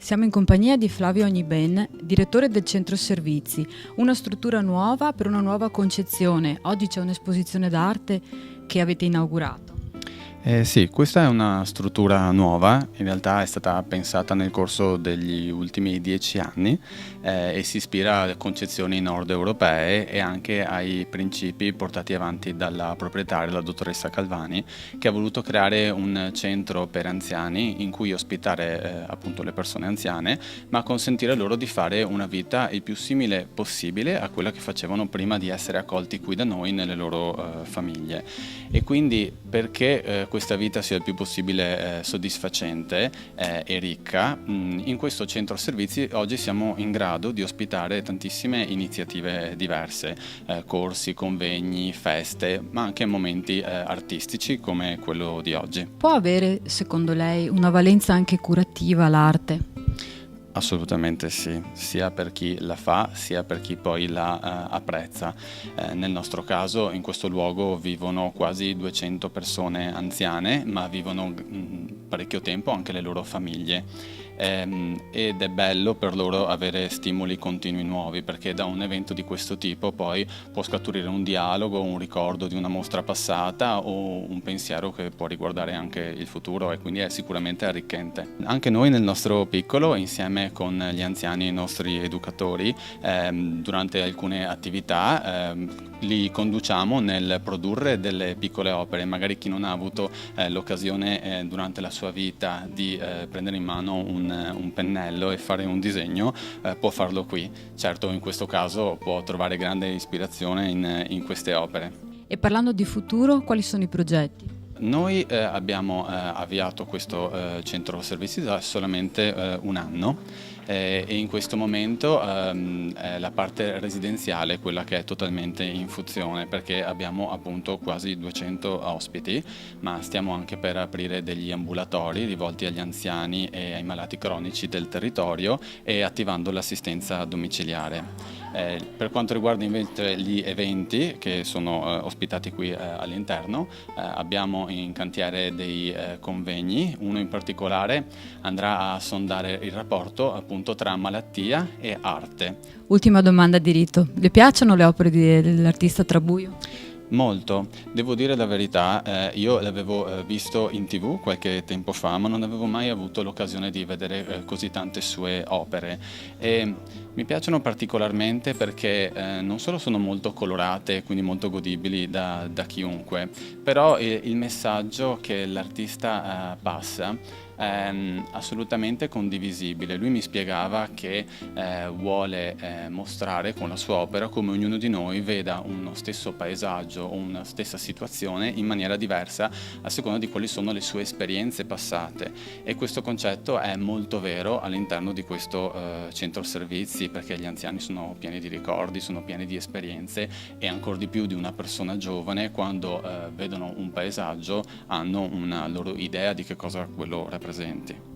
Siamo in compagnia di Flavio Ogniben, direttore del Centro Servizi, una struttura nuova per una nuova concezione. Oggi c'è un'esposizione d'arte che avete inaugurato. Sì, questa è una struttura nuova, in realtà è stata pensata nel corso degli ultimi 10 anni e si ispira a concezioni nord europee e anche ai principi portati avanti dalla proprietaria, la dottoressa Calvani, che ha voluto creare un centro per anziani in cui ospitare appunto le persone anziane, ma consentire loro di fare una vita il più simile possibile a quella che facevano prima di essere accolti qui da noi nelle loro famiglie. E quindi perché questa vita sia il più possibile soddisfacente e ricca, in questo centro servizi oggi siamo in grado di ospitare tantissime iniziative diverse, corsi, convegni, feste, ma anche momenti artistici come quello di oggi. Può avere, secondo lei, una valenza anche curativa l'arte? Assolutamente sì, sia per chi la fa, sia per chi poi la apprezza. Nel nostro caso, in questo luogo vivono quasi 200 persone anziane, ma vivono parecchio tempo anche le loro famiglie. Ed è bello per loro avere stimoli continui nuovi, perché da un evento di questo tipo poi può scaturire un dialogo, un ricordo di una mostra passata o un pensiero che può riguardare anche il futuro, e quindi è sicuramente arricchente. Anche noi nel nostro piccolo, insieme con gli anziani e i nostri educatori, durante alcune attività li conduciamo nel produrre delle piccole opere. Magari chi non ha avuto l'occasione durante la sua vita di prendere in mano un pennello e fare un disegno può farlo qui. Certo, in questo caso può trovare grande ispirazione in queste opere. E parlando di futuro, quali sono i progetti? Noi abbiamo avviato questo centro servizi da solamente un anno e in questo momento è la parte residenziale quella che è totalmente in funzione, perché abbiamo appunto quasi 200 ospiti, ma stiamo anche per aprire degli ambulatori rivolti agli anziani e ai malati cronici del territorio e attivando l'assistenza domiciliare. Per quanto riguarda invece gli eventi che sono ospitati qui all'interno, abbiamo in cantiere dei convegni. Uno in particolare andrà a sondare il rapporto appunto tra malattia e arte. Ultima domanda di rito. Le piacciono le opere dell'artista Trabuio? Molto, devo dire la verità, io l'avevo visto in TV qualche tempo fa, ma non avevo mai avuto l'occasione di vedere così tante sue opere e mi piacciono particolarmente perché non solo sono molto colorate, quindi molto godibili da chiunque, però il messaggio che l'artista passa è assolutamente condivisibile. Lui mi spiegava che vuole mostrare con la sua opera come ognuno di noi veda uno stesso paesaggio o una stessa situazione in maniera diversa a seconda di quali sono le sue esperienze passate, e questo concetto è molto vero all'interno di questo centro servizi, perché gli anziani sono pieni di ricordi, sono pieni di esperienze, e ancora di più di una persona giovane quando vedono un paesaggio hanno una loro idea di che cosa quello rappresenti.